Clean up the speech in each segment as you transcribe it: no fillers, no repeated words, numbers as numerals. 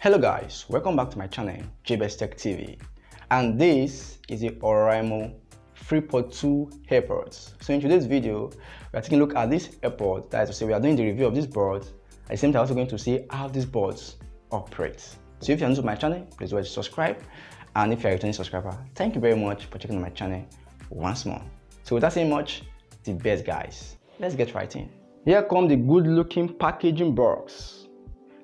Hello guys, welcome back to my channel, Jaybest Tech TV, and this is the Oraimo Freepods 2 AirPods. So in today's video, we are taking a look at this AirPod. That is to say, we are doing the review of this board. At the same time, also going to see how these boards operate. So if you're new to my channel, please do subscribe, and if you're a returning subscriber, thank you very much for checking out my channel once more. So without saying much, the best guys, let's get right in. Here comes the good-looking packaging box.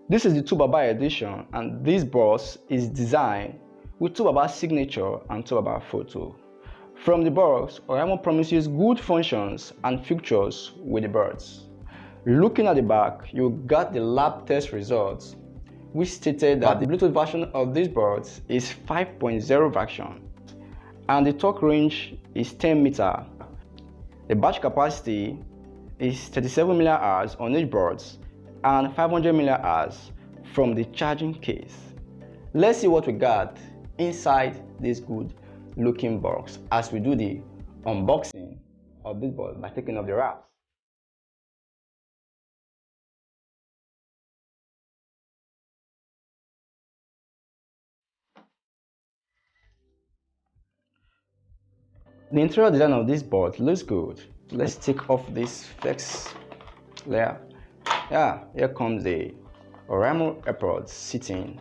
This is the 2BABA edition, and this box is designed with 2BABA signature and 2BABA photo. From the box, Oraimo promises good functions and features with the birds. Looking at the back, you got the lab test results, which stated that the Bluetooth version of this board is 5.0 version, and the talk range is 10 meters. The battery capacity is 37 mAh on each board and 500 mAh from the charging case. Let's see what we got inside this good looking box as we do the unboxing of this board by taking off the wraps. The interior design of this board looks good. Let's take off this flex layer. Yeah, here comes the Oraimo AirPods sitting.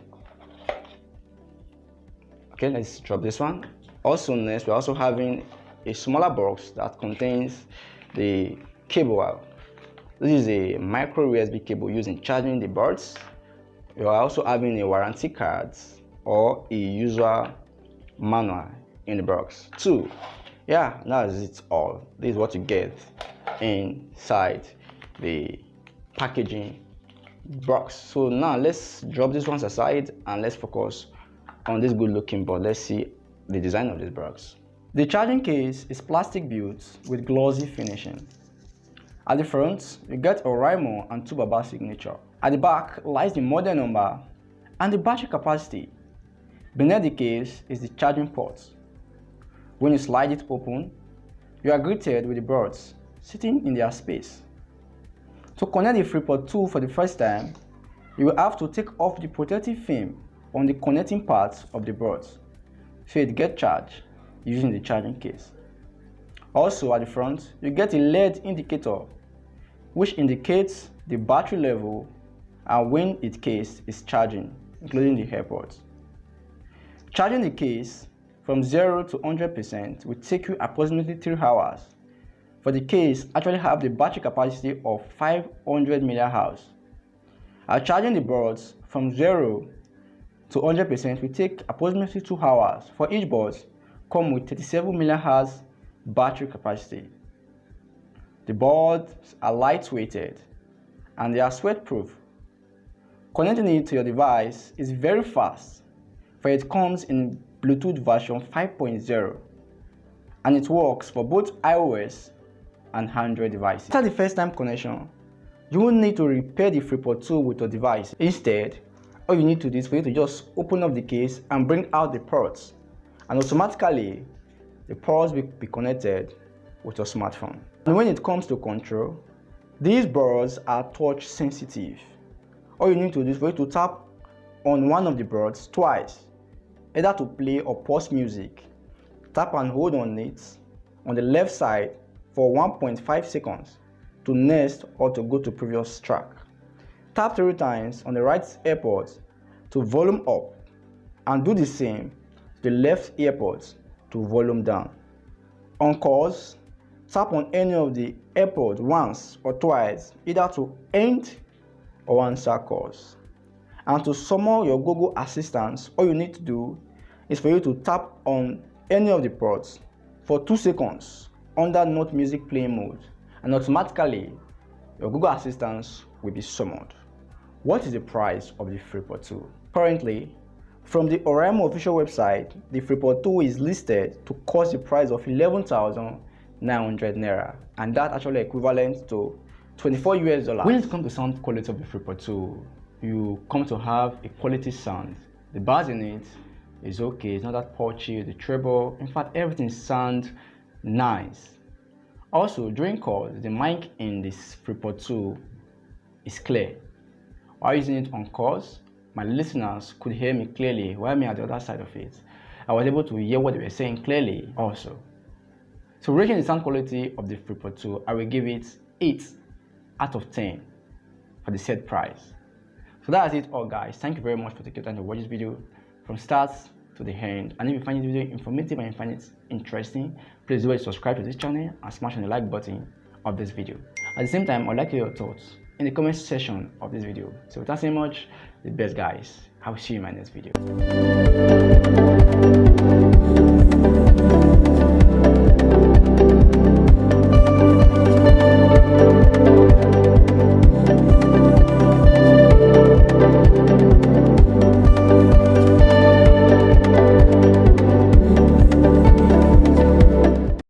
Okay, let's drop this one. Also next, we're also having a smaller box that contains the cable. This is a micro USB cable used in charging the boards. You are also having a warranty card or a user manual in the box too. Yeah, that's it all. This is what you get inside the packaging box. So now let's drop these ones aside and let's focus on this good looking board. Let's see the design of this box. The charging case is plastic built with glossy finishing. At the front, you get Oraimo and 2BABA signature. At the back lies the model number and the battery capacity. Beneath the case is the charging port. When you slide it open, you are greeted with the birds sitting in their space. To connect the Freepods 2 for the first time, you will have to take off the protective film on the connecting parts of the birds so it gets charged using the charging case. Also at the front, you get a LED indicator which indicates the battery level and when its case is charging, including the AirPods. Charging the case from 0 to 100% will take you approximately 3 hours. For the case actually have the battery capacity of 500 mAh. Charging the boards from 0 to 100% will take approximately 2 hours. For each board come with 37 mAh battery capacity. The boards are lightweighted and they are sweat proof. Connecting it to your device is very fast, for it comes in Bluetooth version 5.0 and it works for both iOS and Android devices. After the first time connection, you won't need to repair the Freepods 2 with your device. Instead, all you need to do is for you to just open up the case and bring out the ports, and automatically the ports will be connected with your smartphone. And when it comes to control, these boards are touch sensitive. All you need to do is for you to tap on one of the boards twice, either to play or pause music. Tap and hold on it on the left side for 1.5 seconds to next or to go to previous track. Tap 3 times on the right AirPods to volume up and do the same to the left AirPods to volume down. On calls, tap on any of the AirPods once or twice, either to end or answer calls. And to summon your Google Assistant, all you need to do is for you to tap on any of the ports for 2 seconds under not music playing mode, and automatically your Google Assistant will be summoned. What is the price of the Freepods 2? Currently, from the Oraimo official website, the Freepods 2 is listed to cost the price of 11,900 naira, and that actually equivalent to $24 US. When it comes to sound quality of the Freepods 2, you come to have a quality sound. The bass in it is okay, it's not that patchy, the treble, in fact everything sounds nice. Also during calls, the mic in this Freepods 2 is clear. While using it on calls, my listeners could hear me clearly while me at the other side of it. I was able to hear what they were saying clearly also. So rating the sound quality of the Freepod 2, I will give it 8 out of 10 for the set price. So that's it all guys. Thank you very much for taking time to watch this video from start to the end. And if you find this video informative and you find it interesting, please do it, subscribe to this channel and smash on the like button of this video. At the same time, I'd like to hear your thoughts in the comment section of this video. So without saying much, the best guys. I will see you in my next video.